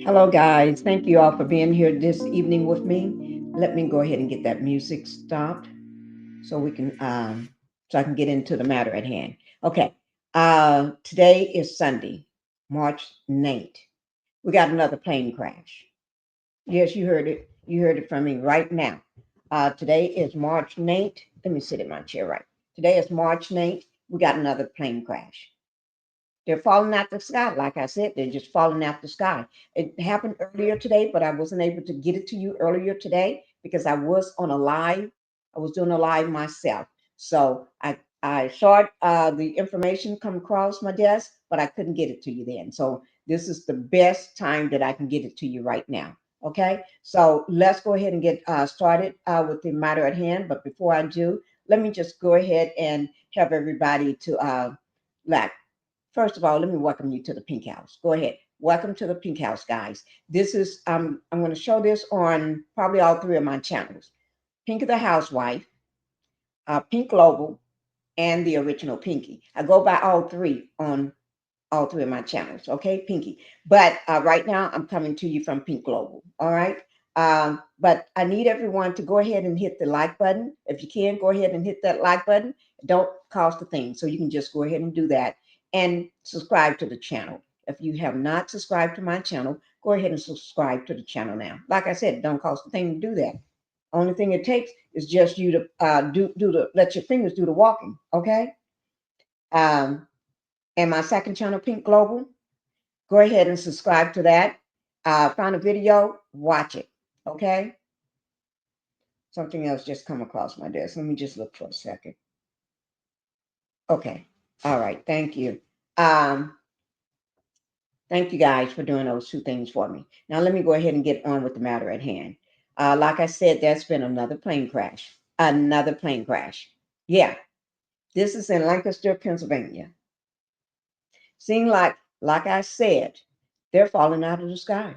Hello, guys. Thank you all for being here this evening with me. Let me go ahead and get that music stopped so we can so I can get into the matter at hand. Okay. Today is Sunday, March 9th. We got another plane crash. Yes, you heard it. You heard it from me right now. Today is March 9th. Let me sit in my chair right. Today is March 9th. We got another plane crash. They're falling out the sky. Like I said, they're just falling out the sky. It happened earlier today, but I wasn't able to get it to you earlier today because I was on a live. I was doing a live myself. So I saw the information come across my desk, but I couldn't get it to you then. So this is the best time that I can get it to you right now. Okay, so let's go ahead and get started with the matter at hand. But before I do, let me just go ahead and have everybody to like first of all, let me welcome you to the Pink House. Go ahead. Welcome to the Pink House, guys. This is I'm going to show this on probably all three of my channels: Pinkie the Housewife, Pink Global, and the original Pinkie. I go by all three on all three of my channels. Okay, Pinkie. But right now, I'm coming to you from Pink Global. All right. But I need everyone to go ahead and hit the like button. If you can, go ahead and hit that like button. It don't cost a thing. So you can just go ahead and do that and subscribe to the channel. If you have not subscribed to my channel, go ahead and subscribe to the channel now. Like I said, it don't cost a thing to do that. Only thing it takes is just you to let your fingers do the walking. Okay. Um, and my second channel, Pink Global, go ahead and subscribe to that. Find a video, watch it. Okay. Something else just come across my desk. Let me just look for a second. Okay. All right. Thank you. Um, thank you guys for doing those two things for me. Now let me go ahead and get on with the matter at hand. Like I said, there's been another plane crash. Another plane crash. Yeah. This is in Lancaster, Pennsylvania. Seems like I said, they're falling out of the sky.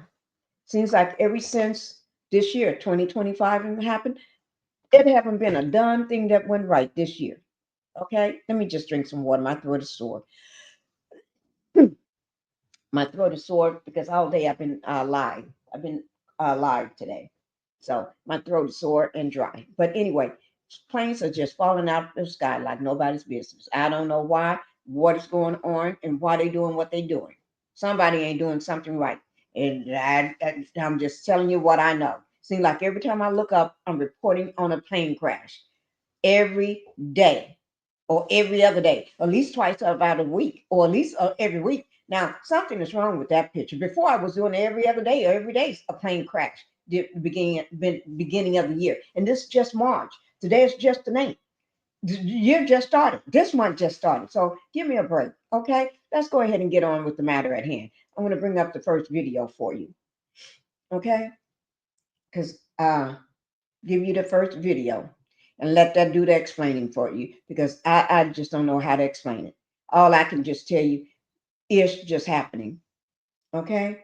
Seems like ever since this year, 2025, happened, it haven't been a darn thing that went right this year. Okay, let me just drink some water. My throat is sore. My throat is sore because all day I've been live. I've been live today, so my throat is sore and dry. But anyway, planes are just falling out of the sky like nobody's business. I don't know why, what is going on, and why they doing what they doing. Somebody ain't doing something right, and I'm just telling you what I know. Seems like every time I look up, I'm reporting on a plane crash every day or every other day, at least twice about a week, or at least every week. Now, something is wrong with that picture. Before I was doing every other day, or every day a plane crash, the beginning of the year. And this is just March. Today is just the 9th. The year just started. This month just started. So give me a break. Okay. Let's go ahead and get on with the matter at hand. I'm going to bring up the first video for you. Okay. Because give you the first video and let that do the explaining for you because I just don't know how to explain it. All I can just tell you is just happening. Okay.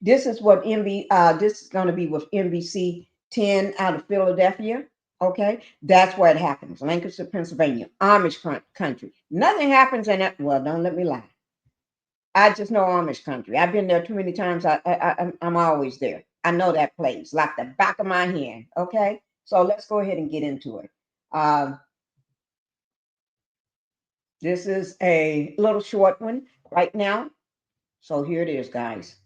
This is what this is going to be with NBC 10 out of Philadelphia. Okay. That's where it happens. Lancaster, Pennsylvania, Amish country. Nothing happens in it. Well, don't let me lie. I just know Amish country. I've been there too many times. I'm always there. I know that place like the back of my hand. Okay. So let's go ahead and get into it. Um, this is a little short one right now. So here it is, guys.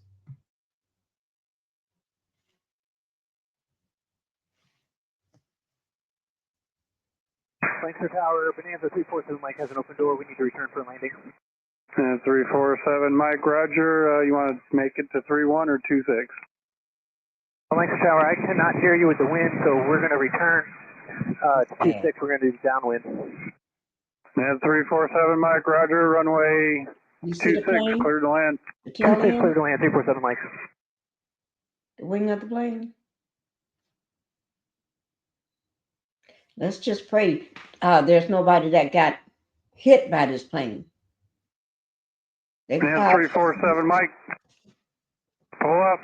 Lancaster Tower, Bonanza 347 Mike has an open door. We need to return for landing. 347 Mike, Roger. You want to make it to 31 or 26? Lancaster Tower, I cannot hear you with the wind, so we're going to return to 26. We're going to do downwind. 347 Mike, Roger. Runway 26, clear to land. 26, clear to land. 347 Mike. The wing of the plane. Let's just pray there's nobody that got hit by this plane. 347 Mike, pull up.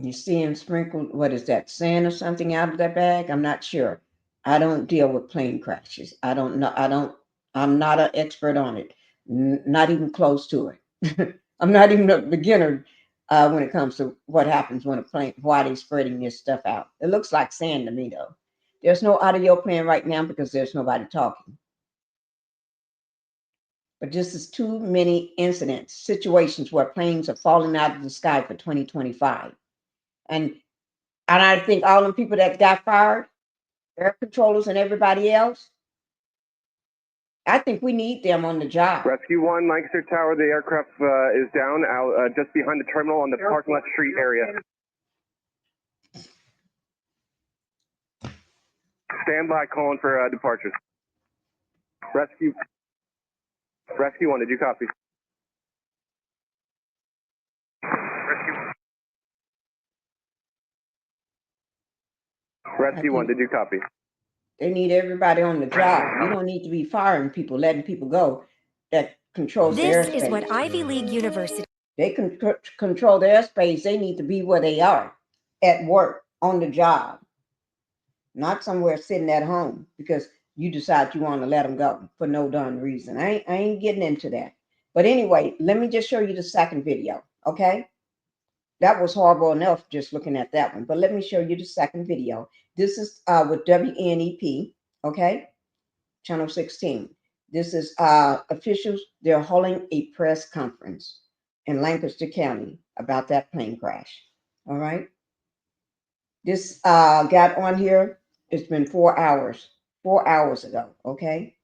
You see him sprinkled, what is that, sand or something out of that bag? I'm not sure. I don't deal with plane crashes. I don't know. I'm not an expert on it. Not even close to it. I'm not even a beginner when it comes to what happens when a plane, why they spreading this stuff out. It looks like sand to me, though. There's no audio playing right now because there's nobody talking. But this is too many incidents, situations where planes are falling out of the sky for 2025. And I think all the people that got fired, air controllers and everybody else, I think we need them on the job. Rescue 1, Lancaster Tower, the aircraft is down out just behind the terminal on the parking lot street area. Stand by, calling for departures. Rescue 1, did you copy? Rescue 1, did you copy? They need everybody on the job. You don't need to be firing people, letting people go that controls the airspace. This is what Ivy League University. They can control the airspace. They need to be where they are, at work, on the job, not somewhere sitting at home because you decide you want to let them go for no darn reason. I ain't getting into that. But anyway, let me just show you the second video, okay? That was horrible enough just looking at that one. But let me show you the second video. This is with WNEP, okay? Channel 16. This is officials. They're holding a press conference in Lancaster County about that plane crash, all right? This got on here. It's been 4 hours. 4 hours ago, okay?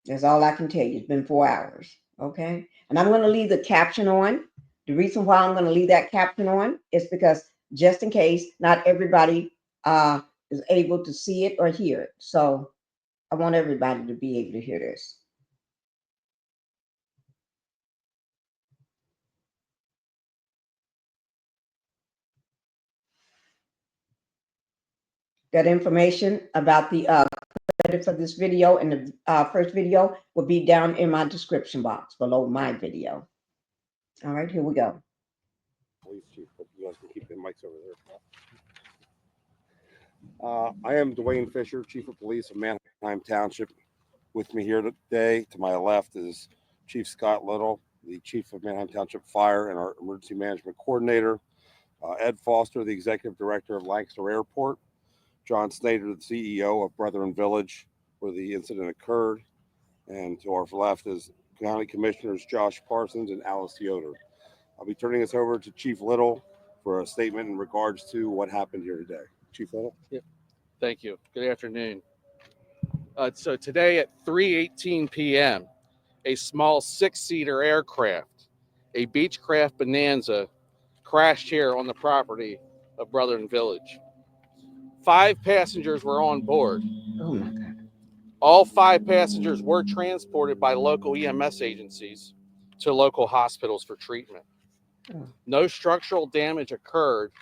That's all I can tell you. It's been 4 hours, okay? And I'm going to leave the caption on. The reason why I'm going to leave that caption on is because just in case not everybody is able to see it or hear it. So I want everybody to be able to hear this. That information about the credit for this video and the first video will be down in my description box below my video. All right, here we go. Police chief, but you guys can keep the mics over there. I am Dwayne Fisher, Chief of Police of Manheim Township. With me here today, to my left, is Chief Scott Little, the Chief of Manheim Township Fire and our Emergency Management Coordinator. Ed Foster, the Executive Director of Lancaster Airport. John Snyder, the CEO of Brethren Village, where the incident occurred. And to our left is County Commissioners Josh Parsons and Alice Yoder. I'll be turning this over to Chief Little for a statement in regards to what happened here today. Chief Little? Yep. Thank you. Good afternoon. So today at 3:18 p.m., a small six-seater aircraft, a Beechcraft Bonanza, crashed here on the property of Brethren Village. 5 passengers were on board. Oh my God. All 5 passengers were transported by local EMS agencies to local hospitals for treatment. No structural damage occurred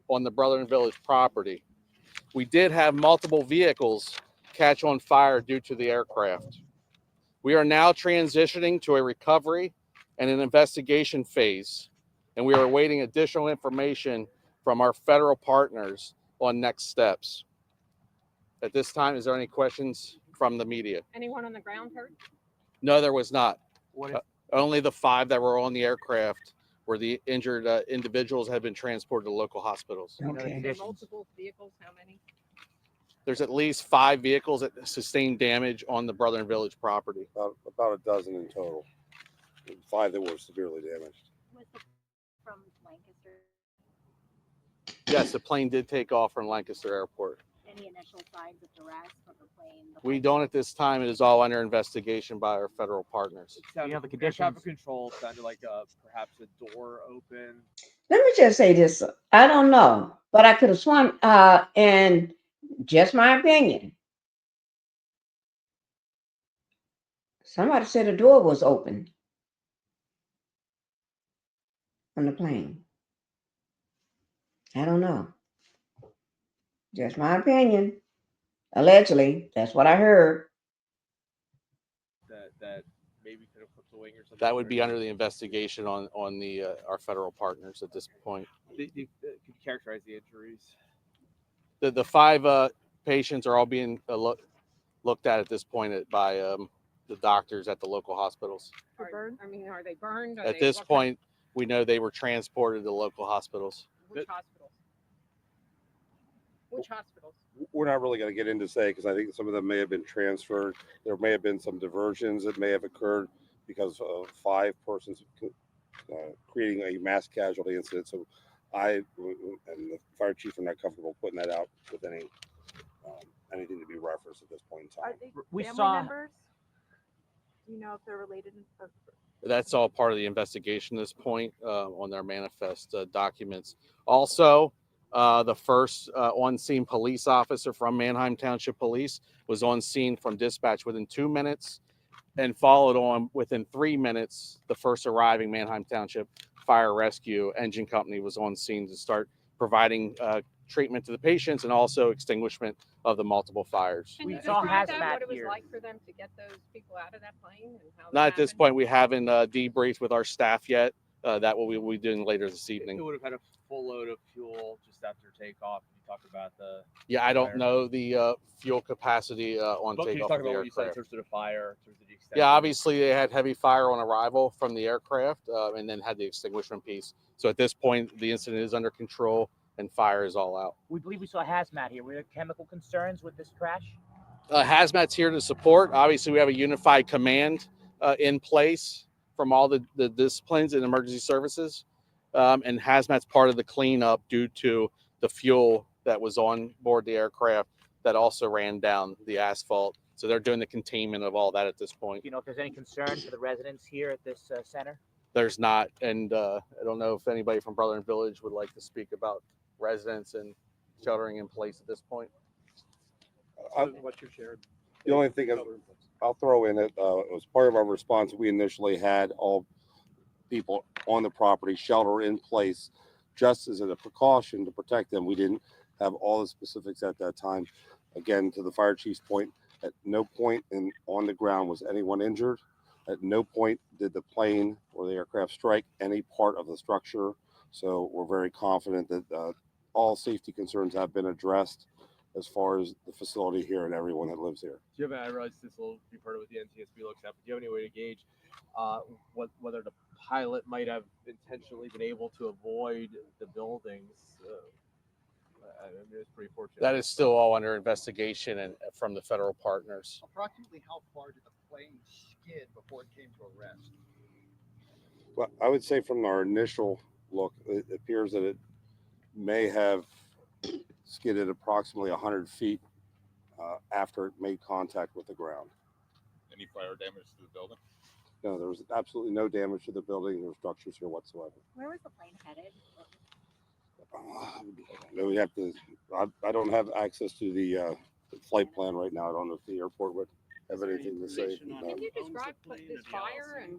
on the Brethren Village property. We did have multiple vehicles catch on fire due to the aircraft. We are now transitioning to a recovery and an investigation phase, and we are awaiting additional information from our federal partners on next steps. At this time, is there any questions from the media? Anyone on the ground hurt? No, there was not. What if, Only the 5 that were on the aircraft where the injured individuals have been transported to local hospitals. Okay. Multiple vehicles, how many? There's at least 5 vehicles that sustained damage on the Brethren Village property. About a dozen in total. 5 that were severely damaged. Was it from Lancaster? Yes, the plane did take off from Lancaster Airport. Any initial signs of duress from the plane? We don't at this time. It is all under investigation by our federal partners. You have the conditions. Traffic control sounded like perhaps a door open. Let me just say this. I don't know, but I could have sworn, and just my opinion, somebody said the door was open on the plane. I don't know. Just my opinion. Allegedly, that's what I heard. That maybe could have flipped the wing or something. That would be under the investigation on the our federal partners at this point. The characterize the injuries? The 5 patients are all being looked at this point by the doctors at the local hospitals. I mean, are they burned? At this point, we know they were transported to local hospitals. Which hospitals? Which hospitals? We're not really going to get into say because I think some of them may have been transferred. There may have been some diversions that may have occurred because of 5 persons creating a mass casualty incident. So I and the fire chief are not comfortable putting that out with anything to be referenced at this point in time. Are they We family saw- members? Do you know if they're related? That's all part of the investigation at this point on their manifest documents. Also, the first on-scene police officer from Manheim Township Police was on scene from dispatch within 2 minutes and followed on within 3 minutes. The first arriving Manheim Township Fire Rescue Engine Company was on scene to start providing treatment to the patients and also extinguishment of the multiple fires. Can you saw describe hazmat that, what it was here. like for them to get those people out of that plane? And how that Not at this happened? point. We haven't debriefed with our staff yet. That will be doing later this It evening. would have had a full load of fuel just after takeoff. You talk about the. Yeah, I don't fire. know the fuel capacity on But can you takeoff talk of the about what you said in aircraft. terms of the fire, in terms of the extent? Yeah, obviously they had heavy fire on arrival from the aircraft and then had the extinguishment piece. So at this point, the incident is under control and fire is all out. We believe we saw hazmat here. Were there chemical concerns with this crash? Hazmat's here to support. Obviously, we have a unified command in place from all the disciplines in emergency services. And Hazmat's part of the cleanup due to the fuel that was on board the aircraft that also ran down the asphalt. So they're doing the containment of all that at this point. Do you know if there's any concern for the residents here at this center? There's not, and I don't know if anybody from Brother and Village would like to speak about residents and sheltering in place at this point. What's your share? The only thing I'll throw in it was part of our response. We initially had all people on the property shelter in place just as a precaution to protect them. We didn't have all the specifics at that time. Again, to the fire chief's point, at no point on the ground was anyone injured. At no point did the plane or the aircraft strike any part of the structure. So we're very confident that all safety concerns have been addressed as far as the facility here and everyone that lives here. Do you have? I realize this will be part of what the NTSB looks at, but do you have any way to gauge whether the pilot might have intentionally been able to avoid the buildings? I mean, it's pretty fortunate. That is still all under investigation and from the federal partners. Approximately how far did the plane skid before it came to a rest? Well, I would say from our initial look, it appears that it may have skidded approximately 100 feet after it made contact with the ground. Any fire damage to the building? No, there was absolutely no damage to the building or structures here whatsoever. Where was the plane headed? No, we have to. I don't have access to the flight plan right now. I don't know if the airport would have anything to say. Can you describe this fire and,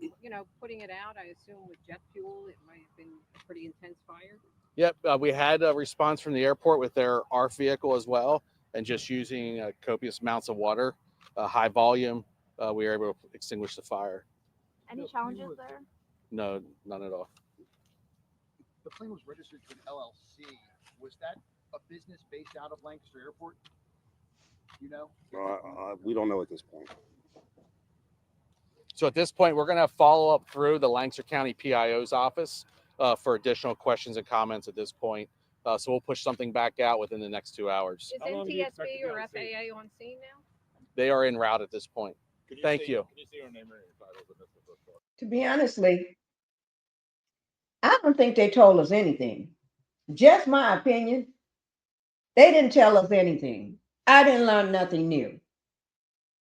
putting it out? I assume with jet fuel, it might have been a pretty intense fire. Yep, we had a response from the airport with their ARF vehicle as well, and just using copious amounts of water, high volume, we were able to extinguish the fire. Any challenges there? No, none at all. The plane was registered to an LLC. Was that a business based out of Lancaster Airport? You know? We don't know at this point. So at this point, we're going to follow up through the Lancaster County PIO's office for additional questions and comments at this point. So we'll push something back out within the next 2 hours. Is NTSB or FAA on scene now? They are en route at this point. Thank you. Can you say your name and your title? To be honestly, I don't think they told us anything. Just my opinion. They didn't tell us anything. I didn't learn nothing new.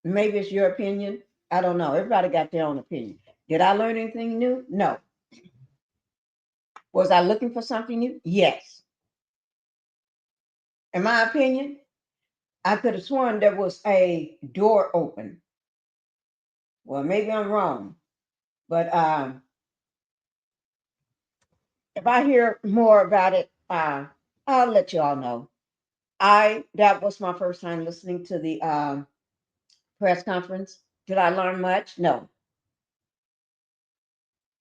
Maybe it's your opinion. I don't know. Everybody got their own opinion. Did I learn anything new? No. Was I looking for something new? Yes. In my opinion, I could have sworn there was a door open. Well, maybe I'm wrong, but if I hear more about it, I'll let you all know. That was my first time listening to the press conference. Did I learn much? No.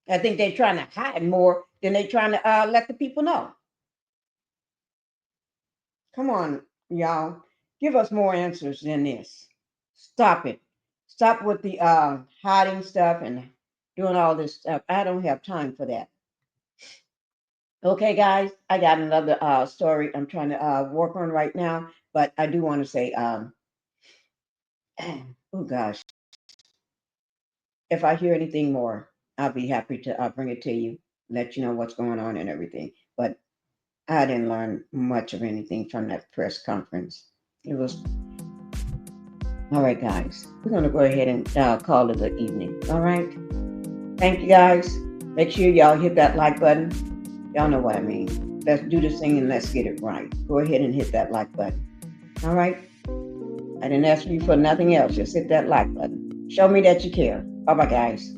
I think they're trying to hide more than they're trying to let the people know. Come on, y'all. Give us more answers than this. Stop it. Stop with the hiding stuff and doing all this stuff. I don't have time for that. Okay, guys, I got another story I'm trying to work on right now, but I do want to say, oh gosh, if I hear anything more, I'll be happy to bring it to you, let you know what's going on and everything. But I didn't learn much of anything from that press conference. It was all right, guys. We're going to go ahead and call it an evening. All right. Thank you, guys. Make sure y'all hit that like button. Y'all know what I mean. Let's do this thing and let's get it right. Go ahead and hit that like button. All right. I didn't ask you for nothing else. Just hit that like button. Show me that you care. Bye-bye, guys.